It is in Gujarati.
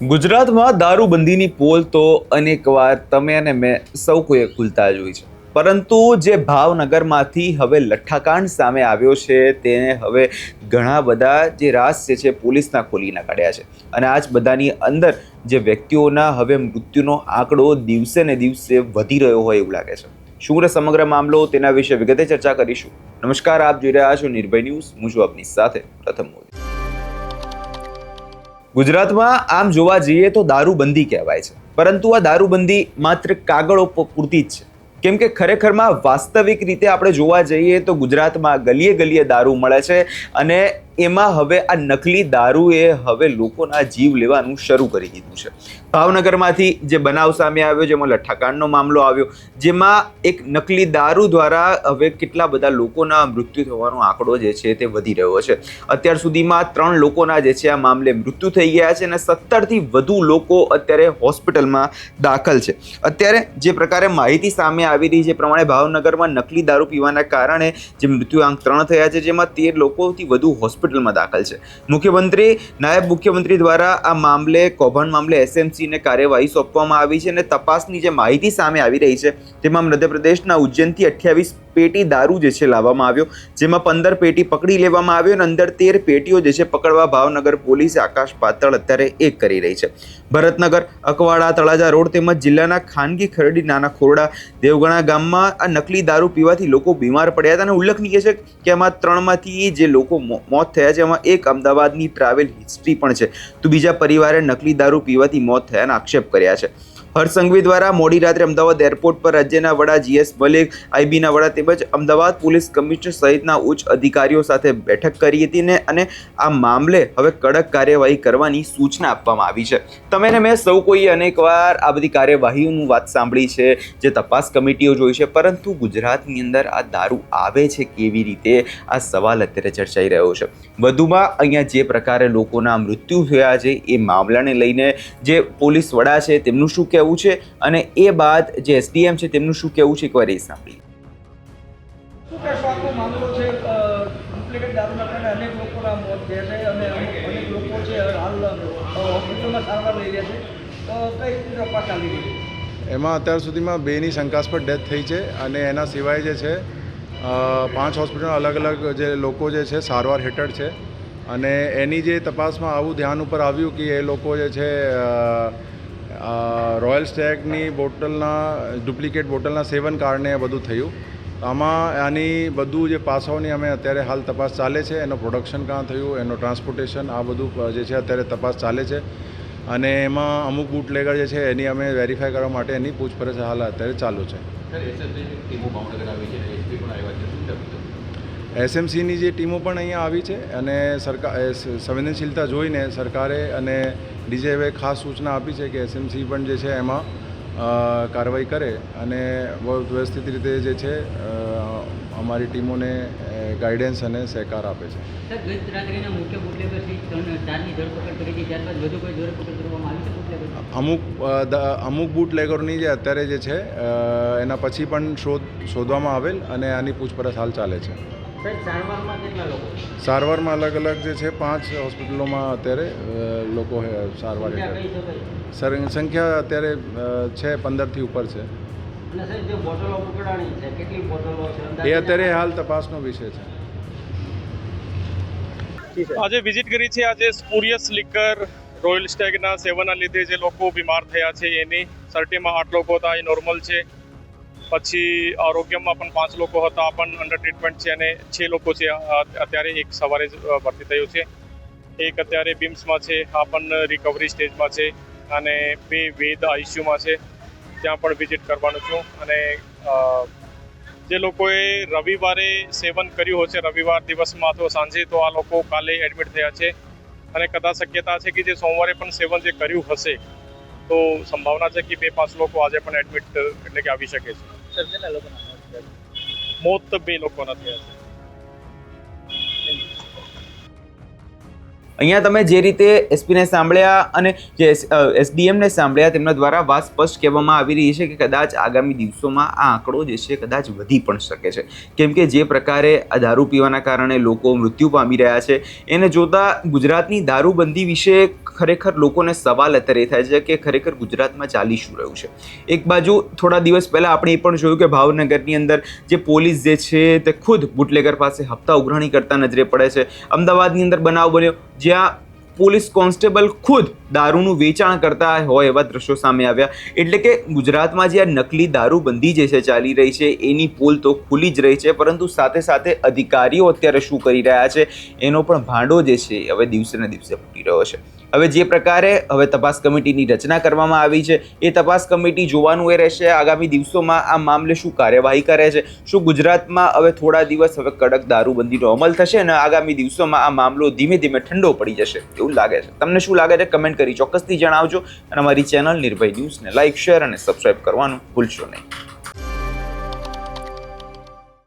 ગુજરાતમાં દારૂબંધીની પોલ તો અનેકવાર તમે અને મેં સૌ કોઈએ ખુલતા જોઈ છે, પરંતુ જે ભાવનગરમાંથી હવે લઠ્ઠાકાંડ સામે આવ્યો છે તેને હવે ઘણા બધા જે રાજ છે પોલીસના ખોલીને કાઢ્યા છે અને આ જ બધાની અંદર જે વ્યક્તિઓના હવે મૃત્યુનો આંકડો દિવસે ને દિવસે વધી રહ્યો હોય એવું લાગે છે। શું રે સમગ્ર મામલો, તેના વિશે વિગતે ચર્ચા કરીશું। નમસ્કાર, આપ જોઈ રહ્યા છો નિર્ભય ન્યૂઝ। હું છું આપની સાથે પ્રથમ મોદી। ગુજરાતમાં આમ જોવા જઈએ તો દારૂબંધી કહેવાય છે, પરંતુ આ દારૂબંધી માત્ર કાગળો પૂરતી જ છે, કેમ કે ખરેખરમાં વાસ્તવિક રીતે આપણે જોવા જઈએ તો ગુજરાતમાં ગલીએ ગલીએ દારૂ મળે છે અને એમાં હવે આ નકલી દારૂએ હવે લોકોના જીવ લેવાનું શરૂ કરી દીધું છે। ભાવનગરમાંથી જે બનાવ સામે આવ્યો, જેમાં લઠ્ઠાકાંડનો મામલો આવ્યો, જેમાં એક નકલી દારૂ દ્વારા હવે કેટલા બધા લોકોના મૃત્યુ થવાનો આંકડો જે છે તે વધી રહ્યો છે। અત્યાર સુધીમાં 3 લોકોના જે છે આ મામલે મૃત્યુ થઈ ગયા છે અને 17થી વધુ લોકો અત્યારે હોસ્પિટલમાં દાખલ છે। અત્યારે જે પ્રકારે માહિતી સામે આવી રહી છે પ્રમાણે ભાવનગરમાં નકલી દારૂ પીવાના કારણે જે મૃત્યુઆંક 3 થયા છે, જેમાં 13 લોકોથી વધુ હોસ્પિટલમાં દાખલ છે। મુખ્યમંત્રી, નાયબ મુખ્યમંત્રી દ્વારા આ મામલે કૌભાંડ મામલે એસએમસીને કાર્યવાહી સોંપવામાં આવી છે અને તપાસની જે માહિતી સામે આવી રહી છે તેમાં મધ્યપ્રદેશના ઉજ્જૈનથી 28 પેટી દારૂ જે છે લાવવામાં આવ્યો, જેમાં 15 પેટી પકડી લેવામાં આવ્યો અને અંદર 13 પેટીઓ જે છે પકડવા ભાવનગર પોલીસે આકાશ પાતાળ અત્યારે એક કરી રહી છે। ભરતનગર, અકવાડા, તળાજા રોડ તેમજ જિલ્લાના ખાનગી ખરડી, નાના ખોરડા, દેવગણા ગામમાં આ નકલી દારૂ પીવાથી લોકો બીમાર પડ્યા હતા અને ઉલ્લેખનીય છે કે આમાં 3માંથી જે લોકો મોત થયા છે એમાં એક અમદાવાદની ટ્રાવેલ હિસ્ટ્રી પણ છે, તો બીજા પરિવારે નકલી દારૂ પીવાથી મોત થયાના આક્ષેપ કર્યા છે। હર્ષ સંઘવી દ્વારા મોડી રાત્રે અમદાવાદ એરપોર્ટ પર રાજ્યના વડા જીએસ મલિક, આઈબીના વડા તેમજ અમદાવાદ પોલીસ કમિશનર સહિતના ઉચ્ચ અધિકારીઓ સાથે બેઠક કરી હતી અને આ મામલે હવે કડક કાર્યવાહી કરવાની સૂચના આપવામાં આવી છે। તમે ને મેં સૌ કોઈએ અનેકવાર આ બધી કાર્યવાહીઓની વાત સાંભળી છે, જે તપાસ કમિટીઓ જોઈ છે, પરંતુ ગુજરાતની અંદર આ દારૂ આવે છે કેવી રીતે, આ સવાલ અત્યારે ચર્ચાઈ રહ્યો છે। વધુમાં અહીંયા જે પ્રકારે લોકોના મૃત્યુ થયા છે એ મામલાને લઈને જે પોલીસ વડા છે તેમનું શું કહેવું છે અને એ બાદ જે એસડીએમ છે તેમનું શું કહેવું છે, એકવાર એ સાંભળીએ। શું કહેશો આખો મામલો છે? ડુપ્લિકેટ દારૂના કારણે અનેક લોકોના મોત થયા છે અને અનેક લોકો છે હાલ હોસ્પિટલમાં સારવાર લઈ રહ્યા છે, તો કઈ રીતે તપાસ ચાલી રહી છે? એમાં અત્યાર સુધીમાં 2ની શંકાસ્પદ ડેથ થઈ છે અને એના સિવાય જે છે 5 હોસ્પિટલ અલગ અલગ જે લોકો જે છે સારવાર હેઠળ છે અને એની જે તપાસમાં આવું ધ્યાન ઉપર આવ્યું કે એ લોકો જે છે રોયલ સ્ટેગની બોટલના ડુપ્લિકેટ બોટલના સેવન કારણે બધું થયું। આમાં આની બધું જે પાસાઓની અમે અત્યારે હાલ તપાસ ચાલે છે, એનો પ્રોડક્શન ક્યાં થયું, એનો ટ્રાન્સપોર્ટેશન, આ બધું જે છે અત્યારે તપાસ ચાલે છે અને એમાં અમુક બુટલેગર જે છે એની અમે વેરીફાઈ કરવા માટે એની પૂછપરછ હાલ અત્યારે ચાલુ છે। એસએમસીની જે ટીમો પણ અહીંયા આવી છે અને સરકાર સંવેદનશીલતા જોઈને સરકારે અને ડીજીએવે ખાસ સૂચના આપી છે કે એસએમસી પણ જે છે એમાં કાર્યવાહી કરે અને વ્યવસ્થિત રીતે જે છે અમારી ટીમોને ગાઈડન્સ અને સહકાર આપે છે। સર, ગત રાત્રિના મુખ્ય બુટલેગરથી 4ની ધરપકડ કરી હતી, ત્યારબાદ વધુ કોઈ ધરપકડ કરવામાં આવી છે બુટલેગર? અમુક બુટલેગરોની જે અત્યારે જે છે એના પછી પણ શોધવામાં આવેલ અને આની પૂછપરછ હાલ ચાલે છે। સારવારમાં કેટલા લોકો? સારવારમાં અલગ અલગ જે છે 5 હોસ્પિટલોમાં અત્યારે લોકો સારવાર હેઠળ। સંખ્યા અત્યારે છે 15થી ઉપર છે અને સર, જે બોટલો પકડાણી છે, કેટલી બોટલો છે એ અત્યારે હાલ તપાસનો વિષય છે। આજે વિઝિટ કરી છે। આજે સ્પુરિયસ લિકર રોયલ સ્ટેગના સેવનના લીધે જે લોકો બીમાર થયા છે એની 30માં 8 લોકો હતા, એ નોર્મલ છે। પછી આરોગ્યમાં પણ 5 લોકો હતા, પણ અંડર ટ્રીટમેન્ટ છે અને 6 લોકો છે અત્યારે, એક સવારે જ ભરતી થયું છે, એક અત્યારે બીમ્સમાં છે, આ પણ રિકવરી સ્ટેજમાં છે અને 2 વેદ આઈસીયુમાં છે, ત્યાં પણ વિઝિટ કરવાનું છું। અને જે લોકોએ રવિવારે સેવન કર્યું હશે, રવિવાર દિવસમાં અથવા સાંજે, તો આ લોકો કાલે એડમિટ થયા છે અને કદાચ શક્યતા છે કે જે સોમવારે પણ સેવન જે કર્યું હશે તો સંભાવના છે કે 2-5 લોકો આજે પણ એડમિટ એટલે કે આવી શકે છે। કેટલા લોકોના મોત 2 લોકોના થયા છે। અહીંયા તમે જે રીતે એસપીને સાંભળ્યા અને જે એસડીએમને સાંભળ્યા, તેમના દ્વારા વાત સ્પષ્ટ કહેવામાં આવી રહી છે કે કદાચ આગામી દિવસોમાં આ આંકડો જે છે કદાચ વધી પણ શકે છે, કેમ કે જે પ્રકારે આ દારૂ પીવાના કારણે લોકો મૃત્યુ પામી રહ્યા છે એને જોતા ગુજરાતની દારૂબંધી વિશે ખરેખર લોકોને સવાલ અત્યારે એ થાય છે કે ખરેખર ગુજરાતમાં ચાલી શું રહ્યું છે. એક બાજુ થોડા દિવસ પહેલાં આપણે એ પણ જોયું કે ભાવનગરની અંદર જે પોલીસ જે છે તે ખુદ બુટલેગર પાસે હપ્તા ઉઘરાણી કરતા નજરે પડે છે. અમદાવાદની અંદર બનાવ બન્યો જ્યાં પોલીસ કોન્સ્ટેબલ ખુદ દારૂનું વેચાણ કરતા હોય એવા દ્રશ્યો સામે આવ્યા. એટલે કે ગુજરાતમાં જે આ નકલી દારૂબંધી જે છે ચાલી રહી છે એની પોલ તો ખુલી જ રહી છે, પરંતુ સાથે સાથે અધિકારીઓ અત્યારે શું કરી રહ્યા છે એનો પણ ભાંડો જે છે હવે દિવસે ને દિવસે ફૂટી રહ્યો છે. હવે જે પ્રકારે હવે તપાસ કમિટીની રચના કરવામાં આવી છે એ તપાસ કમિટી જોવાનું એ રહેશે આગામી દિવસોમાં આ મામલે શું કાર્યવાહી કરે છે. શું ગુજરાતમાં હવે થોડા દિવસ હવે કડક દારૂબંધીનો અમલ થશે અને આગામી દિવસોમાં આ મામલો ધીમે ધીમે ઠંડો પડી જશે એવું લાગે છે? તમને શું લાગે છે કમેન્ટ કરી ચોક્કસથી જણાવજો અને અમારી ચેનલ નિર્ભય ન્યૂઝને લાઇક, શેર અને સબસ્ક્રાઇબ કરવાનું ભૂલશો નહીં.